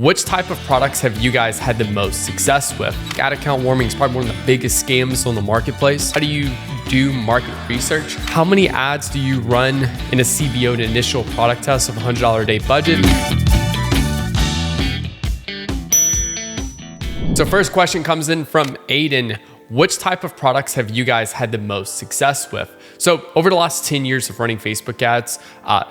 Which type of products have you guys had the most success with? Ad account warming is probably one of the biggest scams on the marketplace. How do you do market research? How many ads do you run in a CBO, an initial product test of a $100 a day budget? So first question comes in from Aiden. Which type of products have you guys had the most success with? So over the last 10 years of running Facebook ads,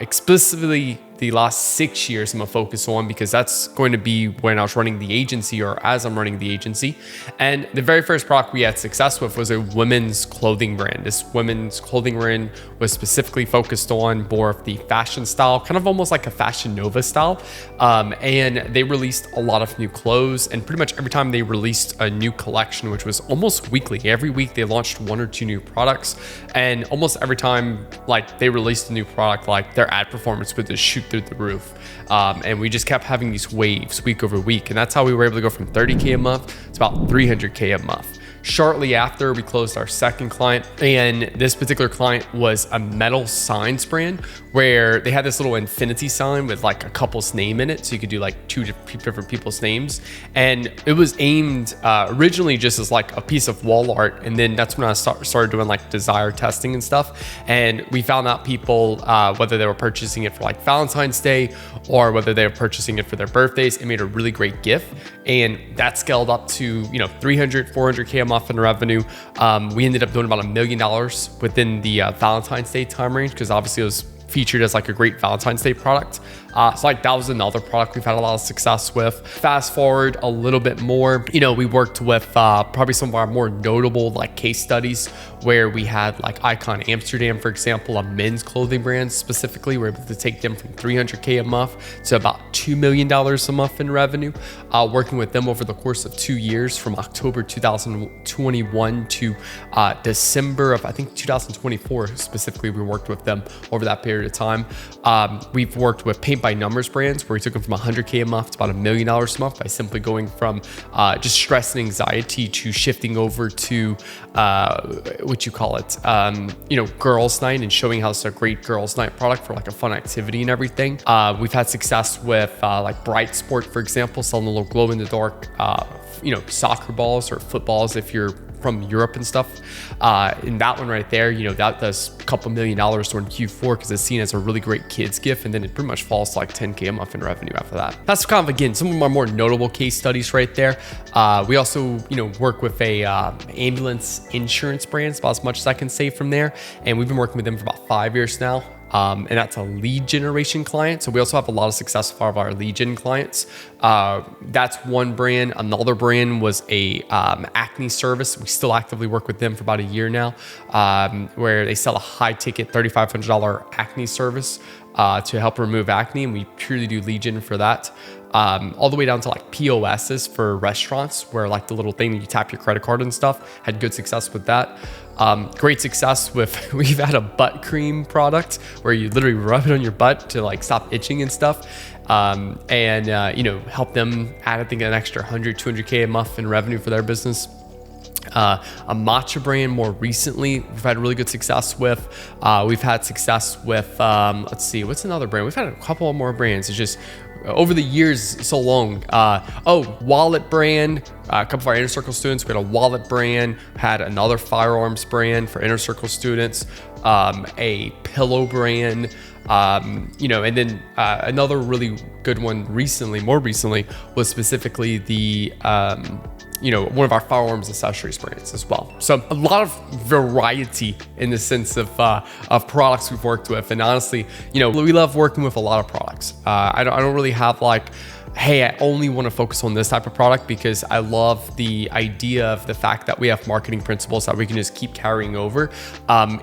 explicitly the last 6 years I'm gonna focus on because that's going to be when I was running the agency or as I'm running the agency. And the very first product we had success with was a women's clothing brand. This women's clothing brand was specifically focused on more of the fashion style, kind of almost like a Fashion Nova style. And they released a lot of new clothes, and pretty much every time they released a new collection, which was almost weekly, every week they launched 1 or 2 new products. And almost every time like they released a new product, like their ad performance would just shoot through the roof. And we just kept having these waves week over week. And that's how we were able to go from 30K a month to about 300K a month. Shortly after, we closed our second client, and this particular client was a metal signs brand where they had this little infinity sign with like a couple's name in it. So you could do like 2 different people's names. And it was aimed originally just as like a piece of wall art. And then that's when I started doing like desire testing and stuff. And we found out people, whether they were purchasing it for like Valentine's Day or whether they were purchasing it for their birthdays, it made a really great gift. And that scaled up to, 300, 400K a month in revenue. We ended up doing about $1 million within the Valentine's Day time range because obviously it was featured as like a great Valentine's Day product. So like that was another product we've had a lot of success with. Fast forward a little bit more, we worked with probably some of our more notable like case studies where we had like Icon Amsterdam, for example, a men's clothing brand specifically. We're able to take them from 300K a month to about $2 million a month in revenue. Working with them over the course of 2 years from October 2021 to December of, I think, 2024 specifically, we worked with them over that period of time. We've worked with Paint by Numbers brands where we took them from 100K a month to about $1 million a month by simply going from just stress and anxiety to shifting over to girls night and showing how it's a great girls night product for like a fun activity and everything. We've had success with like Bright Sport, for example, selling a little glow in the dark, soccer balls or footballs if you're from Europe and stuff. And that one right there, that does a couple $1 million during Q4 because it's seen as a really great kids gift. And then it pretty much falls to like 10K a month in revenue after that. That's kind of, again, some of our more notable case studies right there. We also, work with a ambulance insurance brand. It's about as much as I can say from there. And we've been working with them for about 5 years now. And that's a lead generation client. So we also have a lot of success with our lead gen clients. That's one brand. Another brand was a acne service. We still actively work with them for about a year now, where they sell a high ticket $3,500 acne service to help remove acne. And we purely do lead gen for that. All the way down to like POSs for restaurants where like the little thing you tap your credit card and stuff, had good success with that. Great success with, we've had a butt cream product where you literally rub it on your butt to like stop itching and stuff. Help them add, I think, an extra 100, 200K a month in revenue for their business. A matcha brand more recently, we've had really good success with. We've had success with, let's see, what's another brand? We've had a couple more brands. It's just over the years, so long. Wallet brand. A couple of our Inner Circle students, we had a wallet brand, had another firearms brand for Inner Circle students, a pillow brand, and then another really good one more recently was specifically the, one of our firearms accessories brands as well. So a lot of variety in the sense of products we've worked with. And honestly, we love working with a lot of products. I don't really have like, hey, I only want to focus on this type of product, because I love the idea of the fact that we have marketing principles that we can just keep carrying over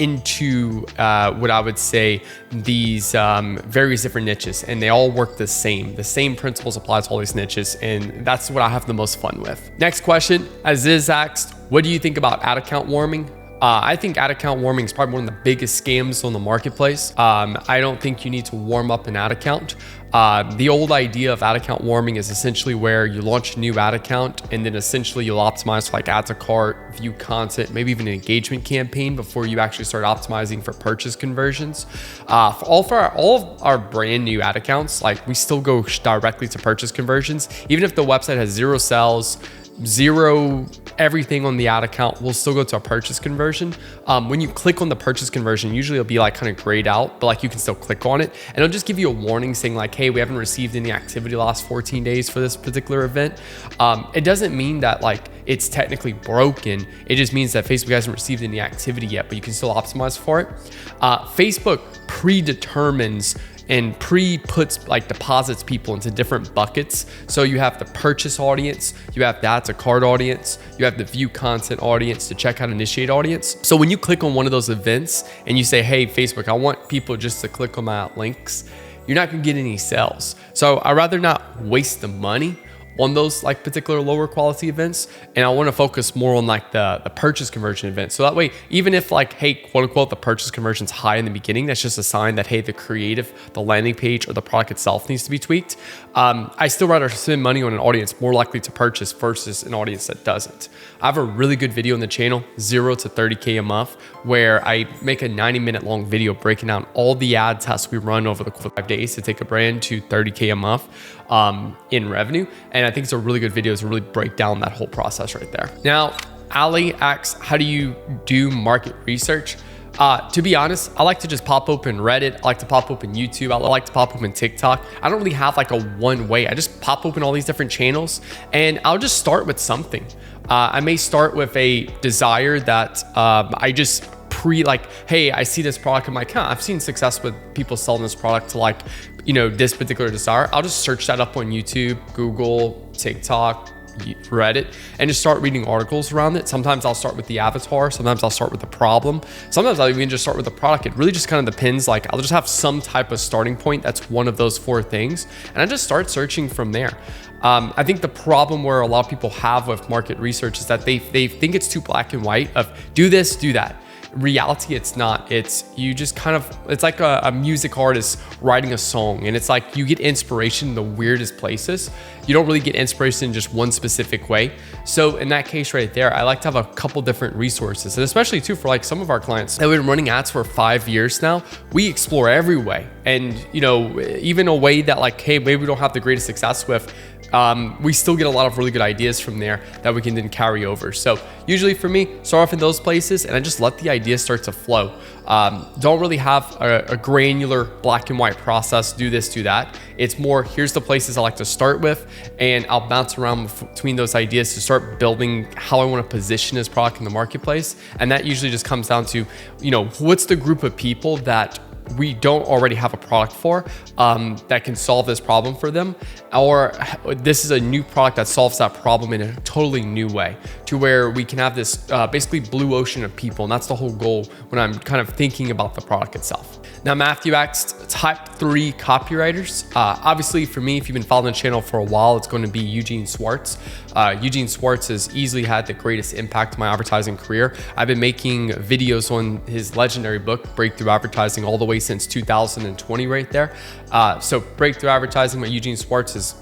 into what I would say these various different niches, and they all work the same. The same principles apply to all these niches, and that's what I have the most fun with. Next question, Aziz asked, what do you think about ad account warming? I think ad account warming is probably one of the biggest scams on the marketplace. I don't think you need to warm up an ad account. The old idea of ad account warming is essentially where you launch a new ad account and then essentially you'll optimize for like add to cart, view content, maybe even an engagement campaign before you actually start optimizing for purchase conversions. For all of our brand new ad accounts, like we still go directly to purchase conversions. Even if the website has 0 sales, 0 everything on the ad account, will still go to a purchase conversion. When you click on the purchase conversion, usually it'll be like kind of grayed out, but like you can still click on it and it'll just give you a warning saying like, hey, we haven't received any activity the last 14 days for this particular event. It doesn't mean that like it's technically broken. It just means that Facebook hasn't received any activity yet, but you can still optimize for it. Facebook predetermines and puts like deposits people into different buckets. So you have the purchase audience, you have the add to cart audience, you have the view content audience, the checkout initiate audience. So when you click on one of those events and you say, hey, Facebook, I want people just to click on my links, you're not gonna get any sales. So I'd rather not waste the money on those like particular lower quality events. And I want to focus more on like the purchase conversion events. So that way, even if like, hey, quote unquote, the purchase conversion's high in the beginning, that's just a sign that, hey, the creative, the landing page or the product itself needs to be tweaked. I still rather spend money on an audience more likely to purchase versus an audience that doesn't. I have a really good video on the channel, 0 to 30K a month, where I make a 90-minute long video breaking down all the ad tests we run over the 5 days to take a brand to 30K a month in revenue. And I think it's a really good video to really break down that whole process right there. Now, Ali asks, how do you do market research? To be honest, I like to just pop open Reddit. I like to pop open YouTube. I like to pop open TikTok. I don't really have like a one way. I just pop open all these different channels and I'll just start with something. I may start with a desire that I just hey, I see this product. I'm like, I've seen success with people selling this product to like, this particular desire. I'll just search that up on YouTube, Google, TikTok, Reddit, and just start reading articles around it. Sometimes I'll start with the avatar. Sometimes I'll start with the problem. Sometimes I'll even just start with the product. It really just kind of depends. Like I'll just have some type of starting point. That's one of those 4 things. And I just start searching from there. I think the problem where a lot of people have with market research is that they think it's too black and white of do this, do that. Reality, it's not. It's you just kind of, it's like a music artist writing a song, and it's like you get inspiration in the weirdest places. You don't really get inspiration in just one specific way. So in that case right there, I like to have a couple different resources, and especially too for like some of our clients that we've been running ads for 5 years now. We explore every way, and even a way that like, hey, maybe we don't have the greatest success with. We still get a lot of really good ideas from there that we can then carry over. So usually for me, start off in those places and I just let the ideas start to flow. Don't really have a granular black and white process, do this, do that. It's more, here's the places I like to start with, and I'll bounce around between those ideas to start building how I want to position this product in the marketplace. And that usually just comes down to, what's the group of people that we don't already have a product for that can solve this problem for them, or this is a new product that solves that problem in a totally new way, to where we can have this basically blue ocean of people. And that's the whole goal when I'm kind of thinking about the product itself. Now, Matthew asked, type 3 copywriters. Obviously for me, if you've been following the channel for a while, it's going to be Eugene Schwartz. Eugene Schwartz has easily had the greatest impact on my advertising career. I've been making videos on his legendary book, Breakthrough Advertising, all the way since 2020 right there. So Breakthrough Advertising by Eugene Schwartz is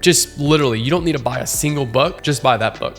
just literally, you don't need to buy a single book, just buy that book.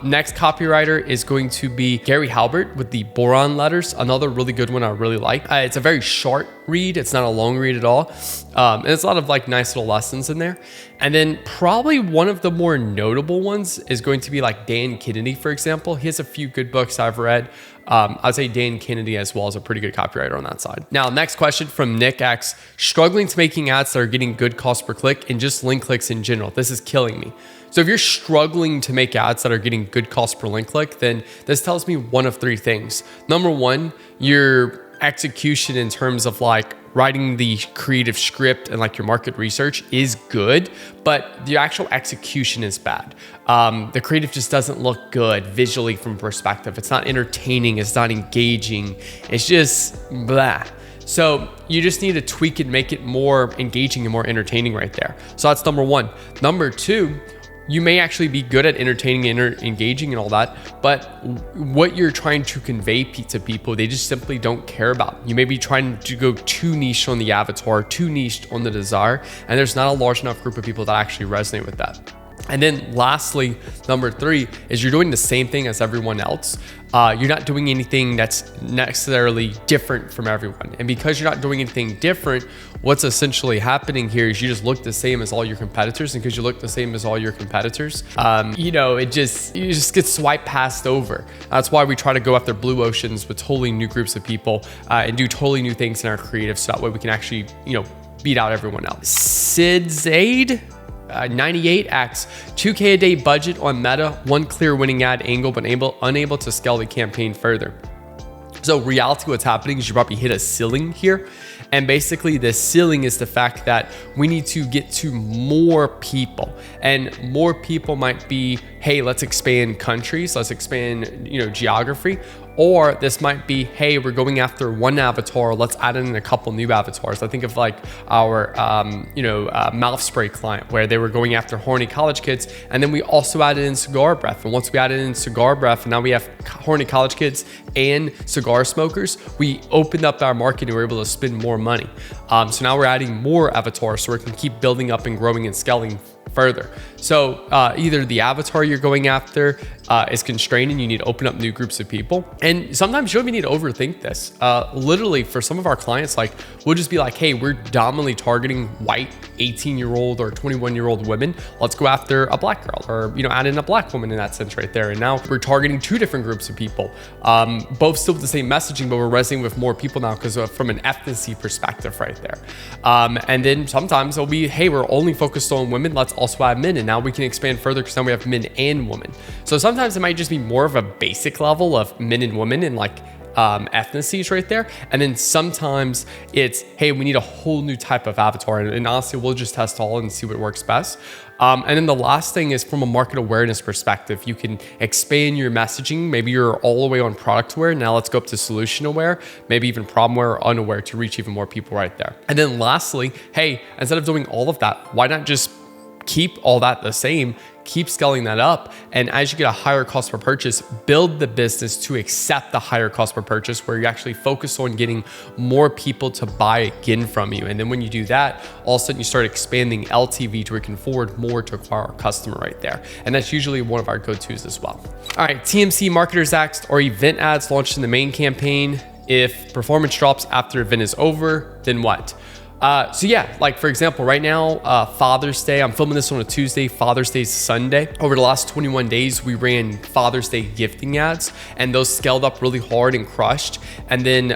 Next copywriter is going to be Gary Halbert with the Boron Letters, another really good one I really like. It's a very short read, it's not a long read at all. And it's a lot of like nice little lessons in there. And then probably one of the more notable ones is going to be like Dan Kennedy, for example. He has a few good books I've read. I'd say Dan Kennedy as well is a pretty good copywriter on that side. Now, next question from Nick asks, struggling to making ads that are getting good cost per click and just link clicks in general. This is killing me. So if you're struggling to make ads that are getting good cost per link click, then this tells me one of 3 things. Number one, your execution in terms of like writing the creative script and like your market research is good, but the actual execution is bad. The creative just doesn't look good visually from perspective. It's not entertaining, it's not engaging, it's just blah. So you just need to tweak it, make it more engaging and more entertaining right there. So that's number one. Number two, you may actually be good at entertaining and engaging and all that, but what you're trying to convey to people, they just simply don't care about. You may be trying to go too niche on the avatar, too niche on the desire, and there's not a large enough group of people that actually resonate with that. And then lastly, number 3 is you're doing the same thing as everyone else. You're not doing anything that's necessarily different from everyone. And because you're not doing anything different, what's essentially happening here is you just look the same as all your competitors. And because you look the same as all your competitors, you just get swiped past over. That's why we try to go after blue oceans with totally new groups of people and do totally new things in our creative. So that way we can actually, beat out everyone else. Sid Zaid 98 asks, 2K a day budget on Meta, one clear winning ad angle, but unable to scale the campaign further. So reality, what's happening is you probably hit a ceiling here. And basically the ceiling is the fact that we need to get to more people, and more people might be, hey, let's expand countries, let's expand, geography. Or this might be, hey, we're going after one avatar, let's add in a couple new avatars. I think of like our, mouth spray client where they were going after horny college kids. And then we also added in cigar breath. And once we added in cigar breath, and now we have horny college kids and cigar smokers, we opened up our market and we're able to spend more money. So now we're adding more avatars so we can keep building up and growing and scaling further. So either the avatar you're going after is constrained and you need to open up new groups of people. And sometimes you don't even need to overthink this. Literally for some of our clients, like we'll just be like, hey, we're dominantly targeting white 18-year-old or 21-year-old women. Let's go after a black girl, or add in a black woman in that sense right there. And now we're targeting 2 different groups of people, both still with the same messaging, but we're resonating with more people now because from an ethnicity perspective right there. And then sometimes it'll be, hey, we're only focused on women. Let's also add men, and now we can expand further because now we have men and women. So sometimes it might just be more of a basic level of men and women and like ethnicities right there. And then sometimes it's, hey, we need a whole new type of avatar. And honestly, we'll just test all and see what works best. And then the last thing is from a market awareness perspective, you can expand your messaging. Maybe you're all the way on product aware. Now let's go up to solution aware, maybe even problem aware or unaware to reach even more people right there. And then lastly, hey, instead of doing all of that, why not just keep all that the same, keep scaling that up. And as you get a higher cost per purchase, build the business to accept the higher cost per purchase where you actually focus on getting more people to buy again from you. And then when you do that, all of a sudden you start expanding LTV to where you can forward more to acquire a customer right there. And that's usually one of our go-tos as well. All right, TMC marketers asked, are event ads launched in the main campaign? If performance drops after event is over, then what? So yeah, like for example, right now, Father's Day, I'm filming this on a Tuesday, Father's Day is Sunday. Over the last 21 days, we ran Father's Day gifting ads, and those scaled up really hard and crushed. And then,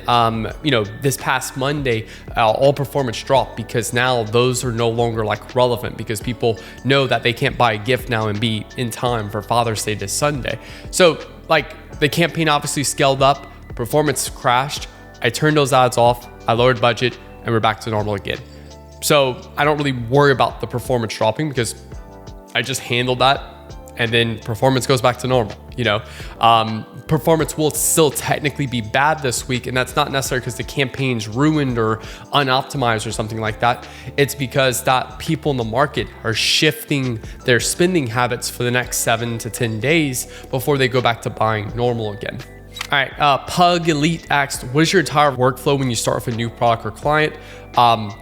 this past Monday, all performance dropped because now those are no longer like relevant because people know that they can't buy a gift now and be in time for Father's Day this Sunday. So like the campaign obviously scaled up, performance crashed. I turned those ads off, I lowered budget, and we're back to normal again. So I don't really worry about the performance dropping because I just handled that, and then performance goes back to normal. Performance will still technically be bad this week, and that's not necessarily because the campaign's ruined or unoptimized or something like that. It's because that people in the market are shifting their spending habits for the next 7 to 10 days before they go back to buying normal again. All right, Pug Elite asked, what is your entire workflow when you start with a new product or client?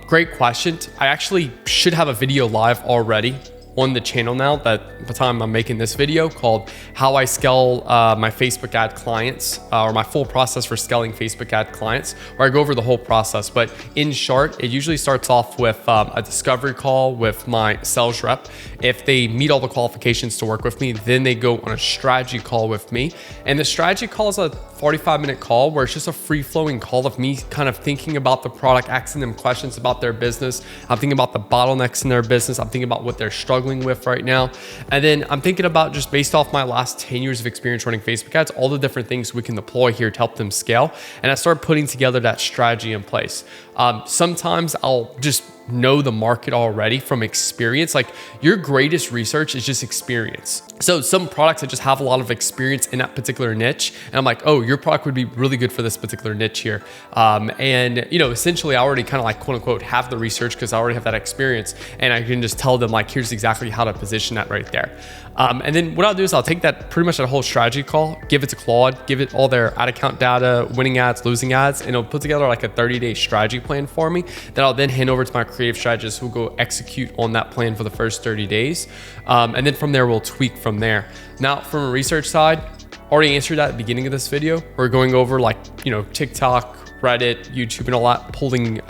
Great question. I actually should have a video live already on the channel now that the time I'm making this video called How I Scale My Facebook Ad Clients, or my full process for scaling Facebook ad clients, where I go over the whole process. But in short, it usually starts off with a discovery call with my sales rep. If they meet all the qualifications to work with me, then they go on a strategy call with me. And the strategy call is a 45-minute call where it's just a free-flowing call of me kind of thinking about the product, asking them questions about their business. I'm thinking about the bottlenecks in their business. I'm thinking about what they're struggling with right now. And then I'm thinking about, just based off my last 10 years of experience running Facebook ads, all the different things we can deploy here to help them scale. And I started putting together that strategy in place. Sometimes I'll just know the market already from experience. Like your greatest research is just experience. So some products that just have a lot of experience in that particular niche, and I'm like, oh, your product would be really good for this particular niche here. And essentially I already kind of like quote unquote have the research because I already have that experience, and I can just tell them like, here's exactly how to position that right there. And then what I'll do is I'll take that pretty much that whole strategy call, give it to Claude, give it all their ad account data, winning ads, losing ads, and it'll put together like a 30-day strategy plan for me that I'll then hand over to my creative strategist who will go execute on that plan for the first 30 days. And then from there, we'll tweak from there. Now, from a research side, already answered that at the beginning of this video. We're going over like, TikTok, Reddit, YouTube, and all that, pulling,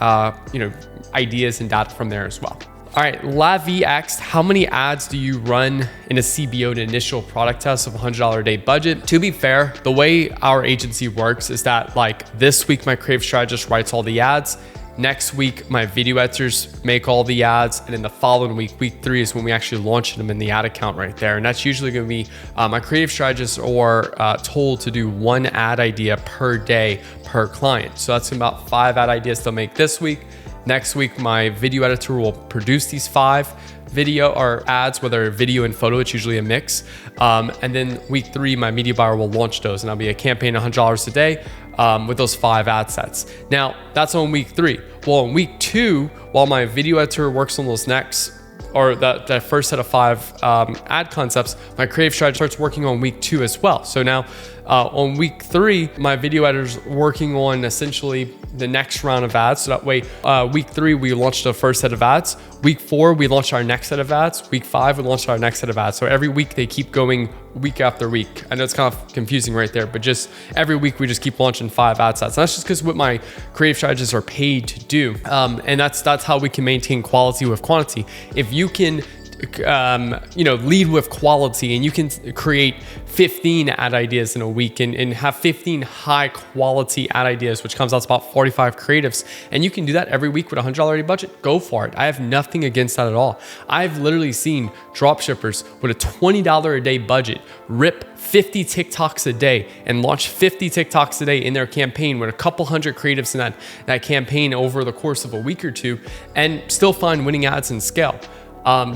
ideas and data from there as well. All right, Lavi asked, how many ads do you run in a CBO, an initial product test of $100 a day budget? To be fair, the way our agency works is that like this week, my creative strategist writes all the ads. Next week, my video editors make all the ads. And then the following week, week 3 is when we actually launch them in the ad account right there. And that's usually gonna be my creative strategists are told to do 1 ad idea per day per client. So that's about 5 ad ideas they'll make this week. Next week, my video editor will produce these 5 video or ads, whether video and photo, it's usually a mix. And then week 3, my media buyer will launch those, and that'll be a campaign $100 a day with those 5 ad sets. Now, that's on week 3. Well, on week 2, while my video editor works on those next, or that first set of 5 ad concepts, my creative strategist starts working on week 2 as well. So now on week 3, my video editor's working on essentially the next round of ads. So that way, week 3, we launched the first set of ads. Week 4, we launched our next set of ads. Week 5, we launched our next set of ads. So every week they keep going week after week. I know it's kind of confusing right there, but just every week we just keep launching 5 ad sets. And that's just because what my creative strategists are paid to do. And that's how we can maintain quality with quantity. If you can lead with quality and you can create 15 ad ideas in a week and have 15 high quality ad ideas, which comes out to about 45 creatives, and you can do that every week with a $100 a day budget, go for it. I have nothing against that at all. I've literally seen dropshippers with a $20 a day budget rip 50 TikToks a day and launch 50 TikToks a day in their campaign with a couple hundred creatives in that campaign over the course of a week or 2 and still find winning ads and scale.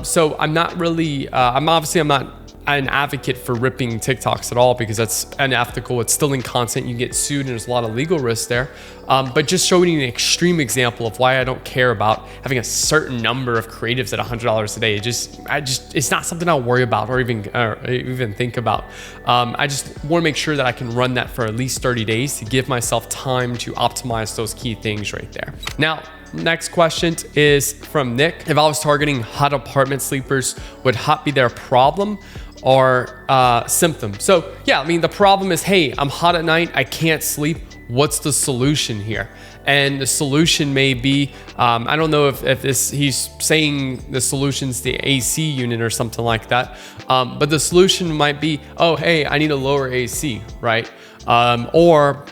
So I'm not really, I'm not an advocate for ripping TikToks at all because that's unethical. It's stealing content. You get sued and there's a lot of legal risks there. But just showing you an extreme example of why I don't care about having a certain number of creatives at $100 a day. It's not something I'll worry about or even think about. I just want to make sure that I can run that for at least 30 days to give myself time to optimize those key things right there. Now, next question is from Nick. If I was targeting hot apartment sleepers, would hot be their problem or symptom? So yeah, I mean, the problem is, hey, I'm hot at night, I can't sleep. What's the solution here? And the solution may be, I don't know if he's saying the solution's the AC unit or something like that. But the solution might be, oh, hey, I need a lower AC, right? Or,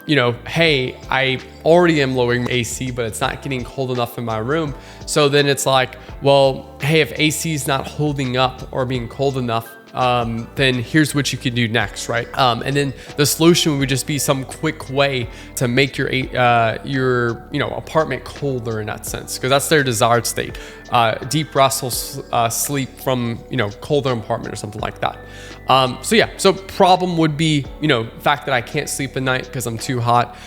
hey, I already am lowering AC, but it's not getting cold enough in my room. So then it's like, well, hey, if AC is not holding up or being cold enough, then here's what you can do next, right? And then the solution would just be some quick way to make your apartment colder in that sense, because that's their desired state. Deep restful sleep from colder apartment or something like that. So problem would be fact that I can't sleep at night because I'm too hot.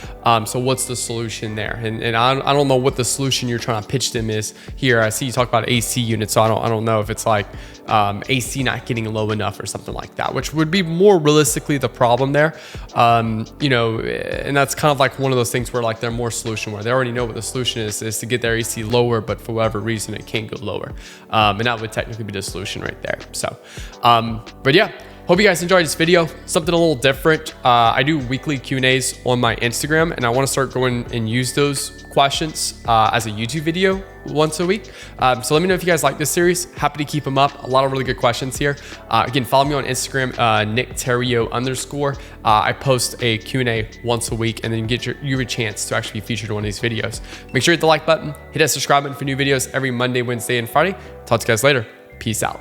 So what's the solution there? And I don't know what the solution you're trying to pitch them is here. I see you talk about AC units, so I don't know if it's like AC not getting low enough or something like that, which would be more realistically the problem there. And that's kind of like one of those things where like they're more solution where they already know what the solution is to get their AC lower, but for whatever reason it can't go lower. And that would technically be the solution right there. So, but yeah. Hope you guys enjoyed this video, something a little different. I do weekly Q&As on my Instagram, and I want to start going and use those questions as a YouTube video once a week. So let me know if you guys like this series. Happy to keep them up. A lot of really good questions here. Again, follow me on Instagram, Nick Theriot _. I post a Q&A once a week and then get you a chance to actually be featured on one of these videos. Make sure you hit the like button, hit that subscribe button for new videos every Monday, Wednesday, and Friday. Talk to you guys later. Peace out.